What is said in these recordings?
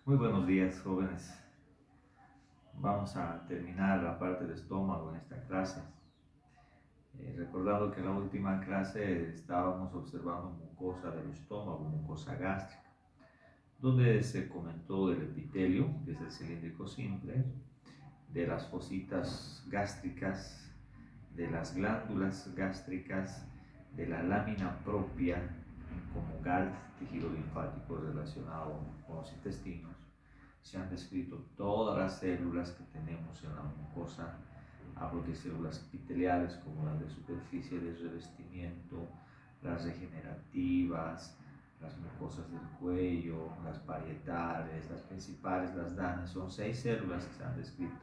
Muy buenos días, jóvenes. Vamos a terminar la parte del estómago en esta clase. Recordando que en la última clase estábamos observando mucosa del estómago, mucosa gástrica, donde se comentó del epitelio, que es el cilíndrico simple, de las fositas gástricas, de las glándulas gástricas, de la lámina propia, como GALT, tejido linfático relacionado con los intestinos. Se han descrito todas las células que tenemos en la mucosa. Hablo de células epiteliales como las de superficie de revestimiento, las regenerativas, las mucosas del cuello, las parietales, las principales, las danas. Son 6 células que se han descrito.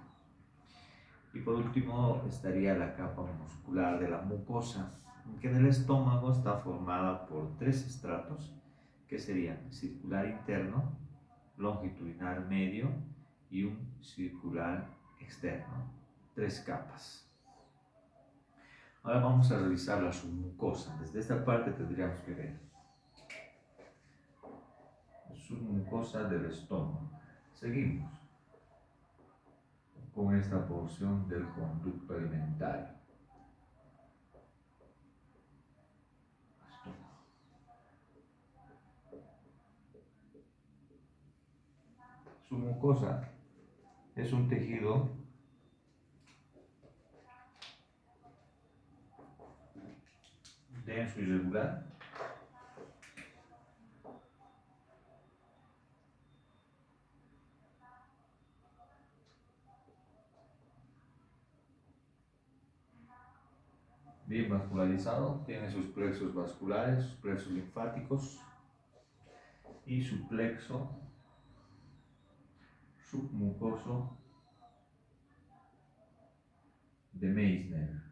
Y por último estaría la capa muscular de la mucosa, que en el estómago está formada por 3 estratos, que serían circular interno, longitudinal medio y un circular externo. 3 capas. Ahora vamos a revisar la submucosa. Desde esta parte tendríamos que ver submucosa del estómago. Seguimos con esta porción del conducto alimentario. Submucosa es un tejido denso y regular, bien vascularizado, tiene sus plexos vasculares, sus plexos linfáticos y su plexo submucoso de Meissner.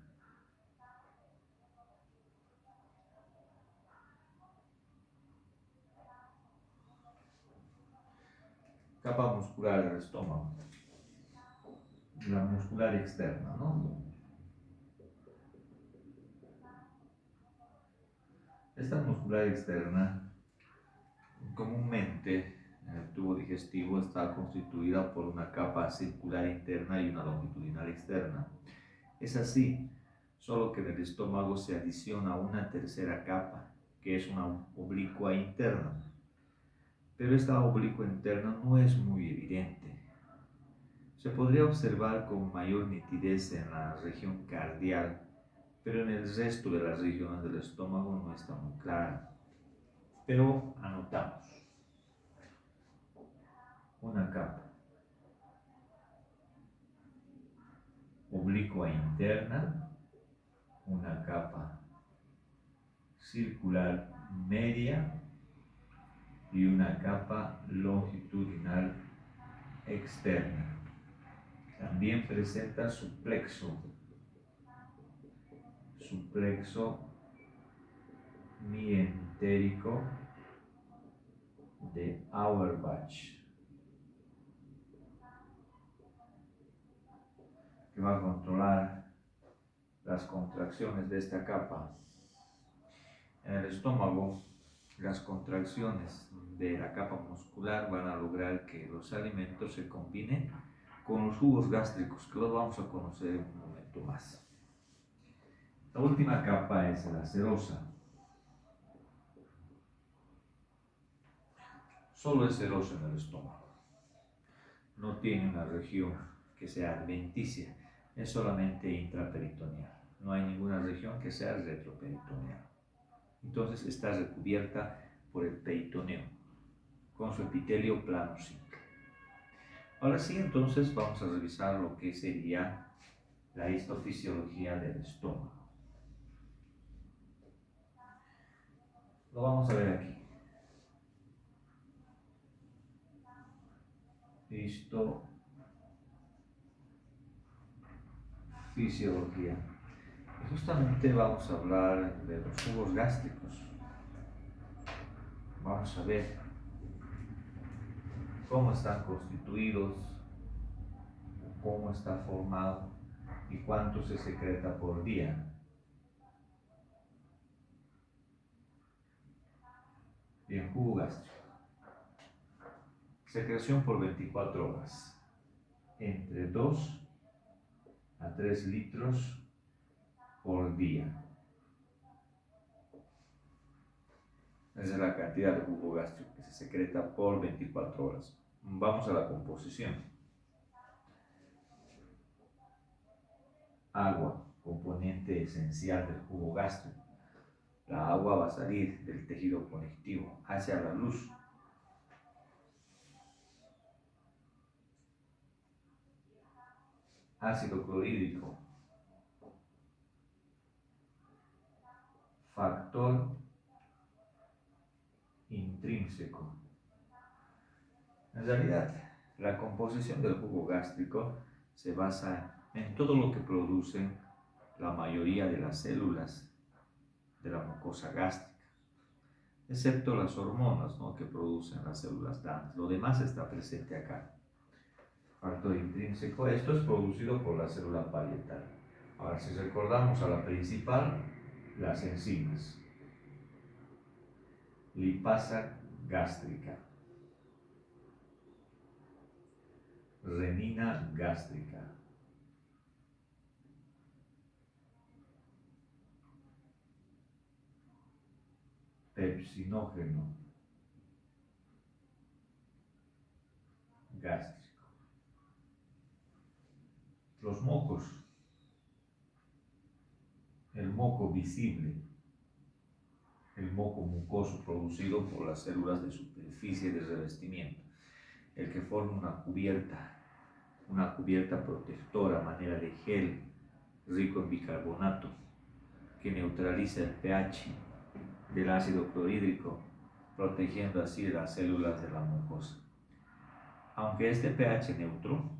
Capa muscular del estómago, la muscular externa, ¿no? Esta muscular externa, comúnmente en el tubo digestivo, está constituida por una capa circular interna y una longitudinal externa. Es así, solo que en el estómago se adiciona una tercera capa, que es una oblicua interna. Pero esta oblicua interna no es muy evidente. Se podría observar con mayor nitidez en la región cardial, pero en el resto de las regiones del estómago no está muy clara. Pero anotamos una capa oblicua interna, una capa circular media y una capa longitudinal externa. También presenta su plexo mientérico de Auerbach, que va a controlar las contracciones de esta capa. En el estómago, las contracciones de la capa muscular van a lograr que los alimentos se combinen con los jugos gástricos, que los vamos a conocer en un momento más. La última capa es la serosa. Solo es serosa en el estómago. No tiene una región que sea adventicia, es solamente intraperitoneal. No hay ninguna región que sea retroperitoneal. Entonces está recubierta por el peritoneo, con su epitelio plano simple. Ahora sí, entonces vamos a revisar lo que sería la histofisiología del estómago. Lo vamos a ver aquí. Histofisiología. Y justamente vamos a hablar de los jugos gástricos. Vamos a ver cómo están constituidos, cómo está formado y cuánto se secreta por día. Bien, jugo gástrico. Secreción por 24 horas, entre 2 a 3 litros por día. Esa es la cantidad de jugo gástrico que se secreta por 24 horas. Vamos a la composición. Agua, componente esencial del jugo gástrico. La agua va a salir del tejido conectivo hacia la luz. Ácido clorhídrico, factor intrínseco. En realidad, la composición del jugo gástrico se basa en todo lo que producen la mayoría de las células de la mucosa gástrica, excepto las hormonas, ¿no?, que producen las células DANS. Lo demás está presente acá. Factor intrínseco, esto es producido por la célula parietal. Ahora, si recordamos a la principal, las enzimas. Lipasa gástrica, renina gástrica, pepsinógeno gástrico. Los mocos, el moco visible, el moco mucoso producido por las células de superficie de revestimiento, el que forma una cubierta protectora a manera de gel rico en bicarbonato que neutraliza el pH del ácido clorhídrico, protegiendo así las células de la mucosa. Aunque este pH neutro,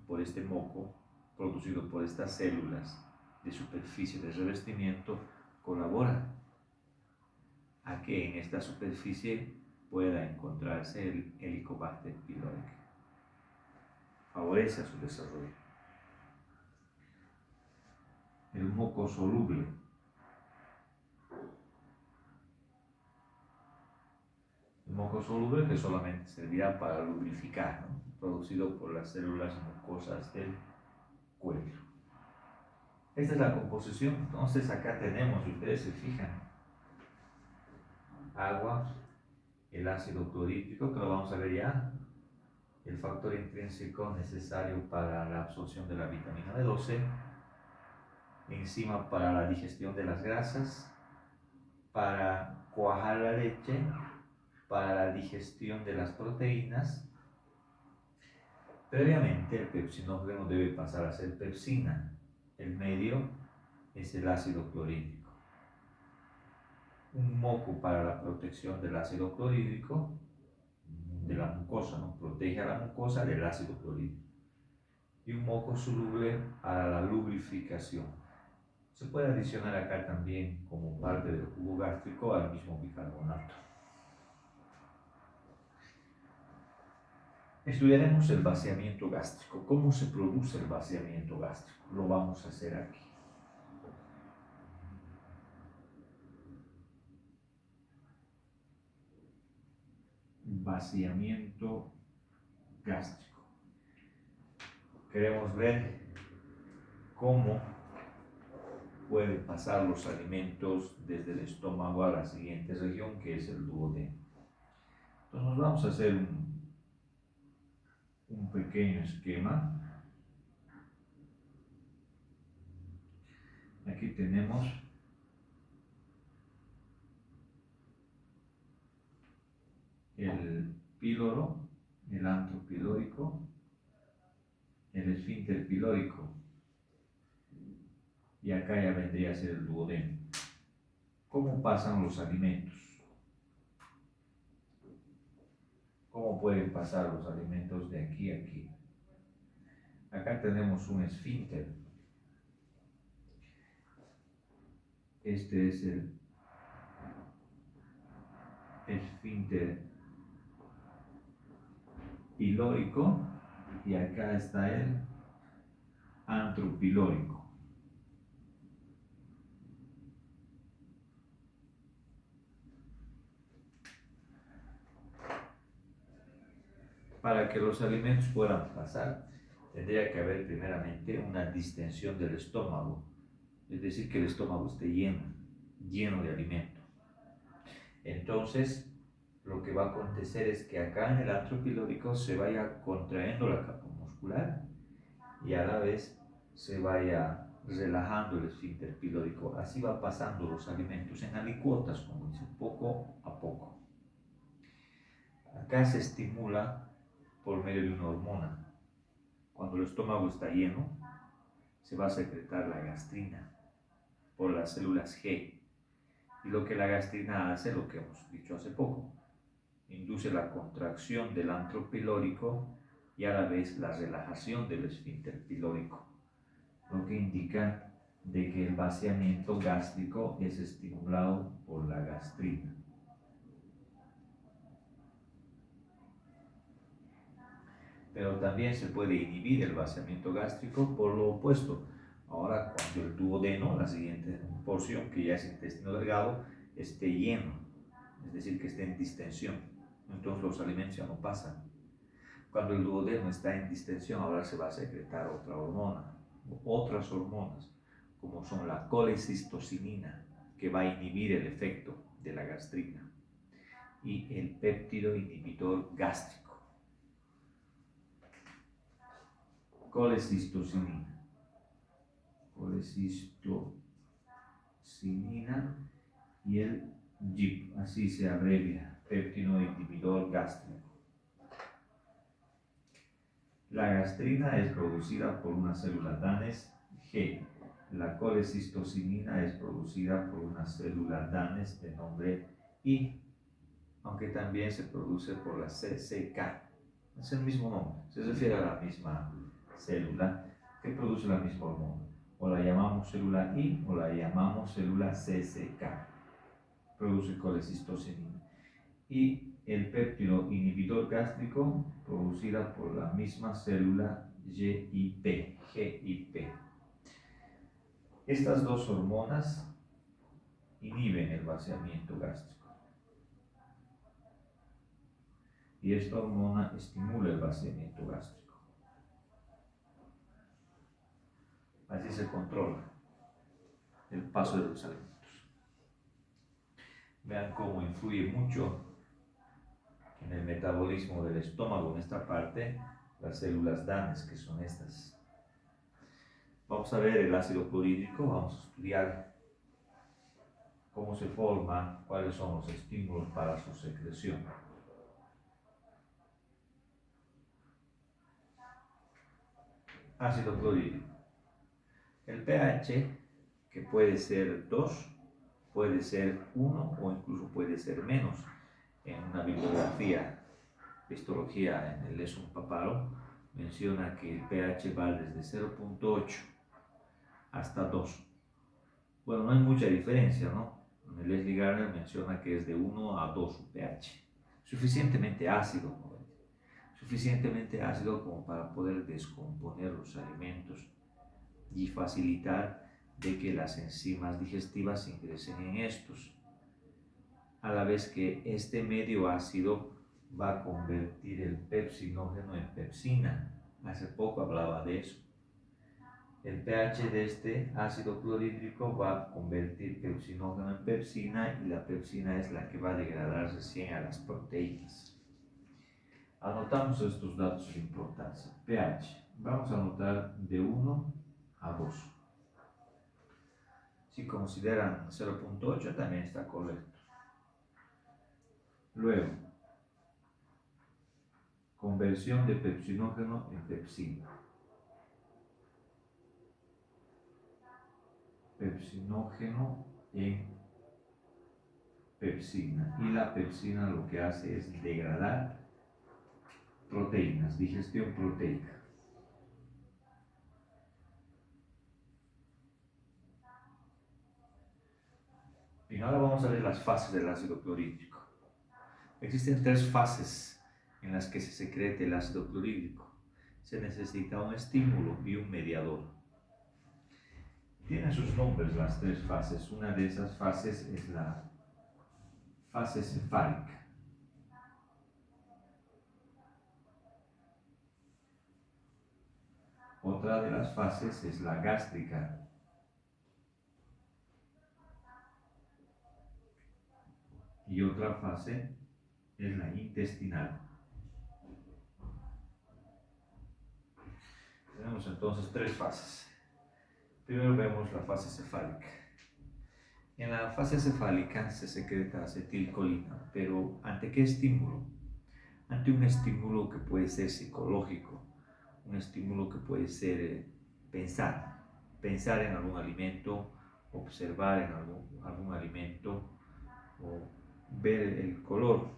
por este moco, producido por estas células de superficie de revestimiento, colabora a que en esta superficie pueda encontrarse el Helicobacter pylori. Favorece a su desarrollo. El moco soluble. El moco soluble que solamente servirá para lubrificar, ¿no?, producido por las células mucosas del cuello. Esta es la composición. Entonces acá tenemos, si ustedes se fijan, agua, el ácido clorhídrico, que lo vamos a ver ya, el factor intrínseco necesario para la absorción de la vitamina B12, enzima para la digestión de las grasas, para cuajar la leche, para la digestión de las proteínas. Previamente el pepsinógeno debe pasar a ser pepsina. El medio es el ácido clorhídrico. Un moco para la protección del ácido clorhídrico de la mucosa, ¿no?, protege a la mucosa del ácido clorhídrico. Y un moco soluble para la lubrificación. Se puede adicionar acá también como parte del jugo gástrico al mismo bicarbonato. Estudiaremos el vaciamiento gástrico. ¿Cómo se produce el vaciamiento gástrico? Lo vamos a hacer aquí. Vaciamiento gástrico. Queremos ver cómo pueden pasar los alimentos desde el estómago a la siguiente región, que es el duodeno. Entonces nos vamos a hacer un pequeño esquema. Aquí tenemos el píloro, el antro pilórico, el esfínter pilórico, y acá ya vendría a ser el duodeno. ¿Cómo pasan los alimentos? ¿Cómo pueden pasar los alimentos de aquí a aquí? Acá tenemos un esfínter. Este es el esfínter pilórico y acá está el antro pilórico. Para que los alimentos puedan pasar, tendría que haber primeramente una distensión del estómago, es decir, que el estómago esté lleno de alimento. Entonces, lo que va a acontecer es que acá en el antro pilórico se vaya contrayendo la capa muscular y a la vez se vaya relajando el esfínter pilórico. Así va pasando los alimentos en alicuotas, como dice, poco a poco. Acá se estimula por medio de una hormona. Cuando el estómago está lleno, se va a secretar la gastrina por las células G. Y lo que la gastrina hace, lo que hemos dicho hace poco, induce la contracción del antro pilórico y a la vez la relajación del esfínter pilórico, lo que indica de que el vaciamiento gástrico es estimulado por la gastrina. Pero también se puede inhibir el vaciamiento gástrico por lo opuesto. Ahora, cuando el duodeno, la siguiente porción, que ya es intestino delgado, esté lleno, es decir, que esté en distensión, entonces los alimentos ya no pasan. Cuando el duodeno está en distensión, ahora se va a secretar otra hormona, otras hormonas, como son la colecistocinina, que va a inhibir el efecto de la gastrina, y el péptido inhibidor gástrico. Colecistocinina y el GIP, así se abrevia, péptido inhibidor gástrico. La gastrina es producida por una célula Danes G. La colecistocinina es producida por una célula Danes de nombre I, aunque también se produce por la CCK. Es el mismo nombre, se refiere a la misma célula que produce la misma hormona. O la llamamos célula I o la llamamos célula CCK. Produce colecistocinina. Y el péptido inhibidor gástrico producida por la misma célula GIP. Estas dos hormonas inhiben el vaciamiento gástrico. Y esta hormona estimula el vaciamiento gástrico. Así se controla el paso de los alimentos. Vean cómo influye mucho en el metabolismo del estómago, en esta parte, las células Danes, que son estas. Vamos a ver el ácido clorhídrico, vamos a estudiar cómo se forma, cuáles son los estímulos para su secreción. Ácido clorhídrico. El pH, que puede ser 2, puede ser 1 o incluso puede ser menos. En una bibliografía de histología en el Lesson Paparo menciona que el pH va desde 0.8 hasta 2. Bueno, no hay mucha diferencia, ¿no? El Leslie Garner menciona que es de 1 a 2 su pH. Suficientemente ácido, ¿no? Suficientemente ácido como para poder descomponer los alimentos y facilitar de que las enzimas digestivas ingresen en estos. A la vez que este medio ácido va a convertir el pepsinógeno en pepsina. Hace poco hablaba de eso. El pH de este ácido clorhídrico va a convertir pepsinógeno en pepsina y la pepsina es la que va a degradar recién a las proteínas. Anotamos estos datos de importancia. pH. Vamos a anotar de 1 a 2. Si consideran 0.8 también está correcto. Luego, conversión de pepsinógeno en pepsina. Pepsinógeno en pepsina. Y la pepsina lo que hace es degradar proteínas, digestión proteica. Y ahora vamos a ver las fases del ácido clorhídrico. Existen 3 fases en las que se secreta el ácido clorhídrico. Se necesita un estímulo y un mediador. Tienen sus nombres las 3 fases. Una de esas fases es la fase cefálica. Otra de las fases es la gástrica. Y otra fase es la intestinal. Tenemos entonces tres fases. Primero vemos la fase cefálica. En la fase cefálica se secreta acetilcolina, pero ¿ante qué estímulo? Ante un estímulo que puede ser psicológico, un estímulo que puede ser pensar en algún alimento, observar en algún alimento o ver el color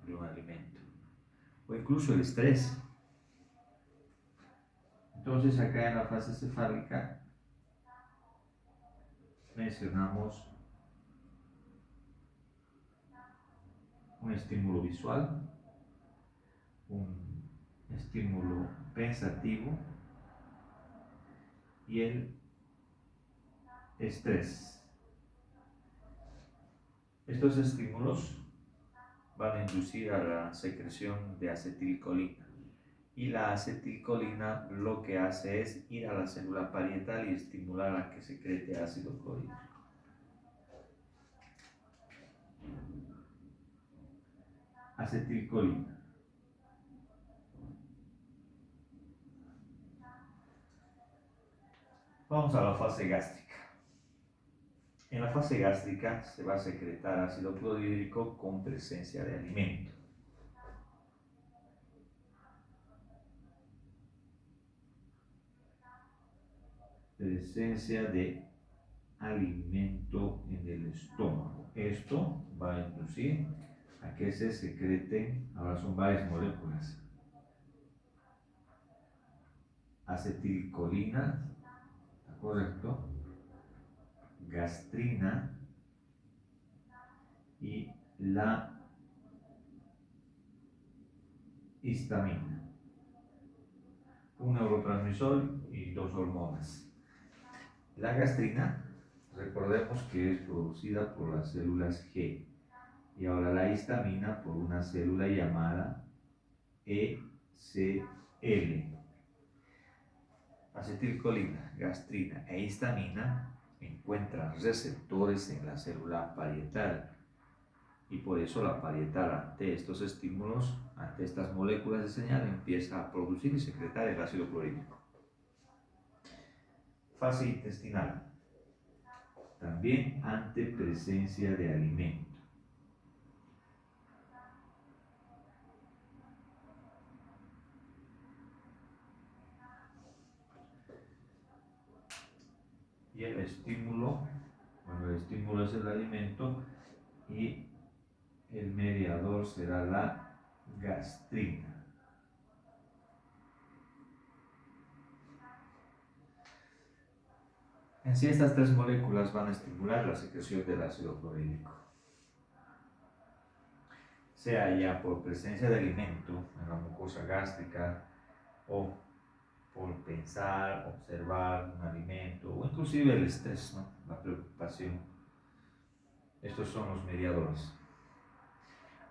de un alimento o incluso el estrés. Entonces acá en la fase cefálica mencionamos un estímulo visual, un estímulo pensativo y el estrés. Estos estímulos van a inducir a la secreción de acetilcolina y la acetilcolina lo que hace es ir a la célula parietal y estimular a que secrete ácido clorhídrico. Acetilcolina. Vamos a la fase gástrica. En la fase gástrica se va a secretar ácido clorhídrico con presencia de alimento. Presencia de alimento en el estómago. Esto va a inducir a que se secreten, ahora son varias moléculas, acetilcolina, ¿correcto? Gastrina y la histamina, un neurotransmisor y dos hormonas. La gastrina, recordemos que es producida por las células G y ahora la histamina por una célula llamada ECL. Acetilcolina, gastrina e histamina encuentran receptores en la célula parietal y por eso la parietal ante estos estímulos, ante estas moléculas de señal, empieza a producir y secretar el ácido clorhídrico. Fase intestinal, también ante presencia de alimento. Y el estímulo es el alimento y el mediador será la gastrina. En sí, estas tres moléculas van a estimular la secreción del ácido clorhídrico, sea ya por presencia de alimento en la mucosa gástrica o por pensar, observar un alimento o inclusive el estrés, ¿no? La preocupación. Estos son los mediadores.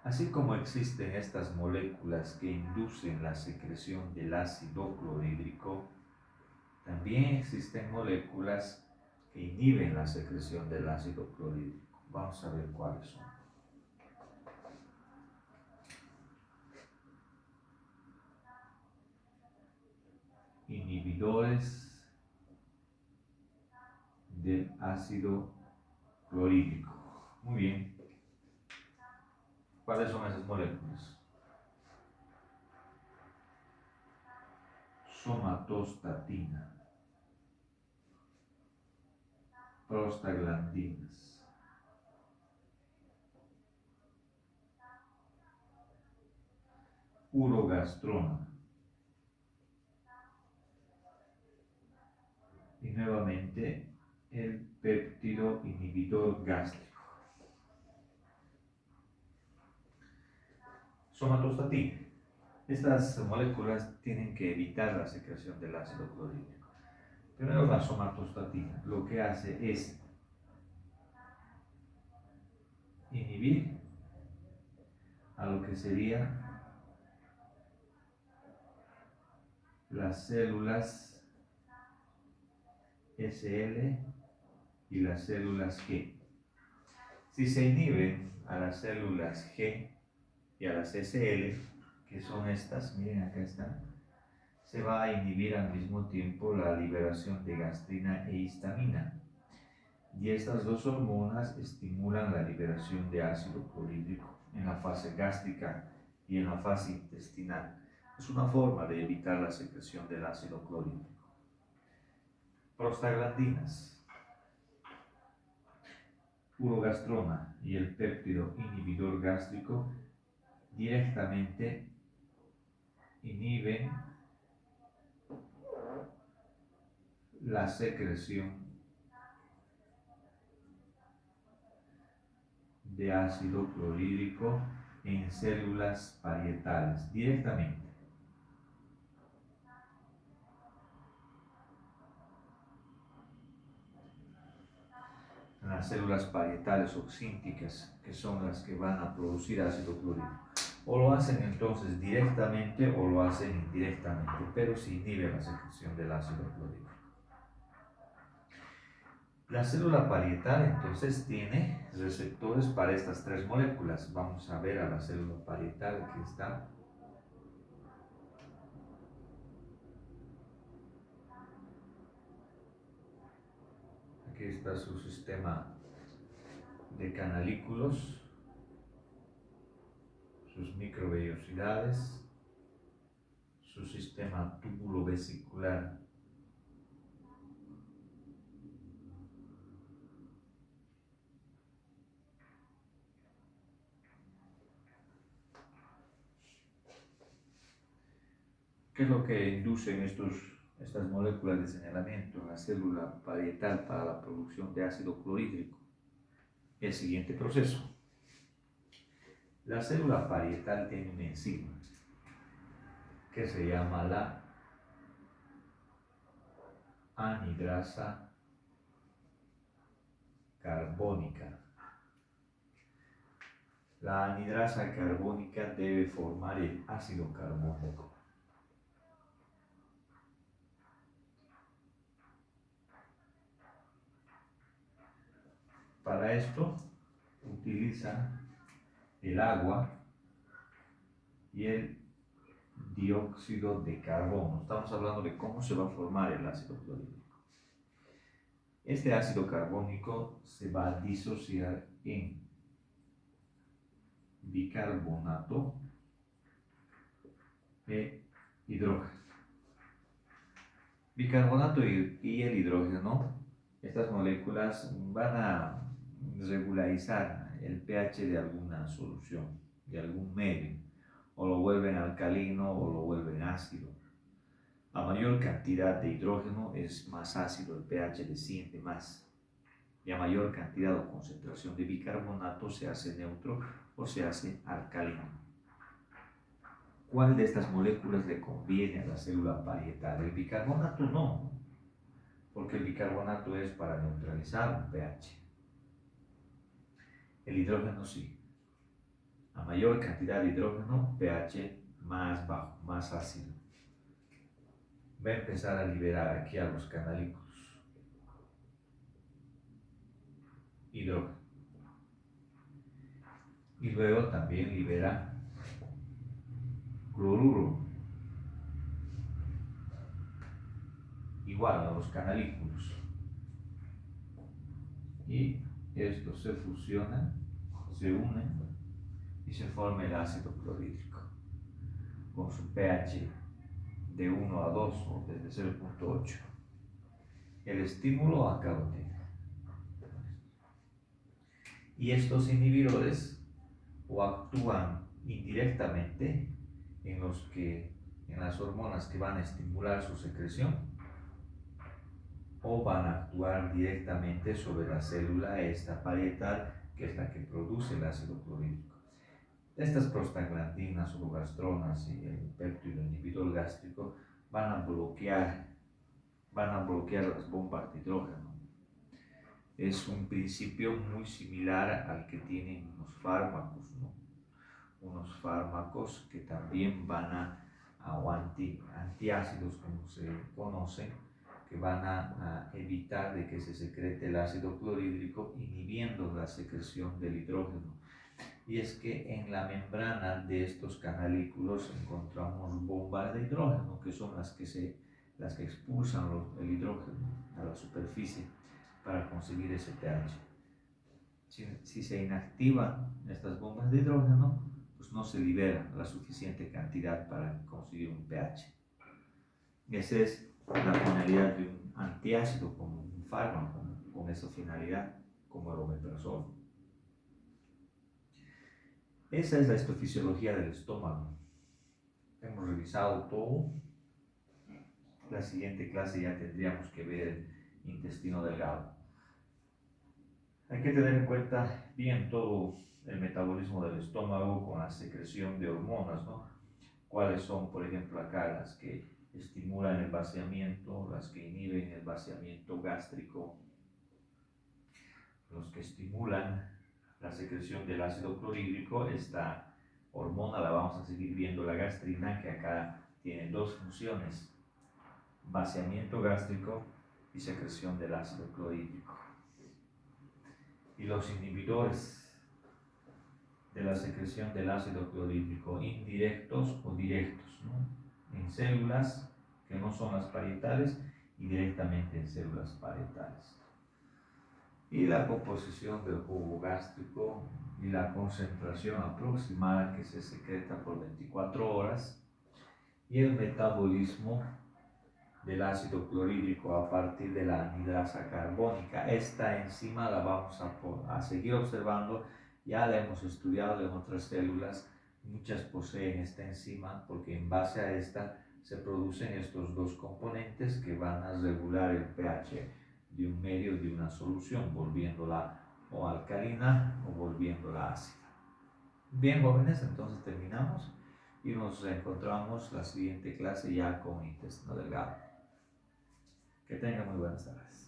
Así como existen estas moléculas que inducen la secreción del ácido clorhídrico, también existen moléculas que inhiben la secreción del ácido clorhídrico. Vamos a ver cuáles son. Inhibidores del ácido clorhídrico. Muy bien. ¿Cuáles son esas moléculas? Somatostatina, prostaglandinas, urogastrona y nuevamente el péptido inhibidor gástrico. Somatostatina. Estas moléculas tienen que evitar la secreción del ácido clorhídrico. Primero la somatostatina lo que hace es inhibir a lo que sería las células SL y las células G. Si se inhiben a las células G y a las SL, que son estas, miren acá están, se va a inhibir al mismo tiempo la liberación de gastrina e histamina. Y estas dos hormonas estimulan la liberación de ácido clorhídrico en la fase gástrica y en la fase intestinal. Es una forma de evitar la secreción del ácido clorhídrico. Prostaglandinas, urogastrona y el péptido inhibidor gástrico directamente inhiben la secreción de ácido clorhídrico en células parietales, directamente. En las células parietales oxínticas, que son las que van a producir ácido clorhídrico. O lo hacen entonces directamente o lo hacen indirectamente, pero se inhibe la secreción del ácido clorhídrico. La célula parietal entonces tiene receptores para estas tres moléculas. Vamos a ver a la célula parietal que está. Aquí está su sistema de canalículos, sus microvellosidades, su sistema túbulo-vesicular. ¿Qué es lo que inducen estas moléculas de señalamiento en la célula parietal para la producción de ácido clorhídrico? El siguiente proceso. La célula parietal tiene una enzima que se llama la anhidrasa carbónica. La anhidrasa carbónica debe formar el ácido carbónico. Para esto utiliza el agua y el dióxido de carbono. Estamos hablando de cómo se va a formar el ácido clorhídrico. Este ácido carbónico se va a disociar en bicarbonato e hidrógeno. Bicarbonato y el hidrógeno, estas moléculas van a regularizar el pH de alguna solución, de algún medio, o lo vuelven alcalino o lo vuelven ácido. A mayor cantidad de hidrógeno es más ácido, el pH desciende más. Y a mayor cantidad o concentración de bicarbonato se hace neutro o se hace alcalino. ¿Cuál de estas moléculas le conviene a la célula parietal? El bicarbonato no, porque el bicarbonato es para neutralizar un pH. El hidrógeno sí. A mayor cantidad de hidrógeno, pH más bajo, más ácido. Va a empezar a liberar aquí a los canalículos hidrógeno. Y luego también libera cloruro, igual a los canalículos. Y estos se fusionan, se unen y se forma el ácido clorhídrico con su pH de 1 a 2 o desde 0.8. El estímulo acá lo tiene. Y estos inhibidores o actúan indirectamente en las hormonas que van a estimular su secreción, o van a actuar directamente sobre la célula esta parietal, que es la que produce el ácido clorhídrico. Estas prostaglandinas, urogastronas y el péptido inhibidor gástrico van a bloquear las bombas de hidrógeno. Es un principio muy similar al que tienen los fármacos, ¿no? Unos fármacos que también van o antiácidos, como se conocen, que van a evitar de que se secrete el ácido clorhídrico, inhibiendo la secreción del hidrógeno. Y es que en la membrana de estos canalículos encontramos bombas de hidrógeno, que son las que expulsan el hidrógeno a la superficie para conseguir ese pH. Si se inactivan estas bombas de hidrógeno, pues no se libera la suficiente cantidad para conseguir un pH. Esa es la finalidad de un antiácido, como un fármaco con esa finalidad, como el omeprazol. Esa es la histofisiología del estómago. Hemos revisado todo. La siguiente clase ya tendríamos que ver el intestino delgado. Hay que tener en cuenta bien todo el metabolismo del estómago con la secreción de hormonas, ¿no? Cuáles son, por ejemplo, acá las que estimulan el vaciamiento, las que inhiben el vaciamiento gástrico, los que estimulan la secreción del ácido clorhídrico. Esta hormona la vamos a seguir viendo, la gastrina, que acá tiene dos funciones: vaciamiento gástrico y secreción del ácido clorhídrico. Y los inhibidores de la secreción del ácido clorhídrico, indirectos o directos, ¿no? En células que no son las parietales y directamente en células parietales. Y la composición del jugo gástrico y la concentración aproximada que se secreta por 24 horas, y el metabolismo del ácido clorhídrico a partir de la anhidrasa carbónica. Esta enzima la vamos a seguir observando, ya la hemos estudiado en otras células, muchas poseen esta enzima porque en base a esta se producen estos dos componentes que van a regular el pH de un medio, de una solución, volviéndola o alcalina o volviéndola ácida. Bien, jóvenes, entonces terminamos y nos encontramos la siguiente clase ya con intestino delgado. Que tengan muy buenas tardes.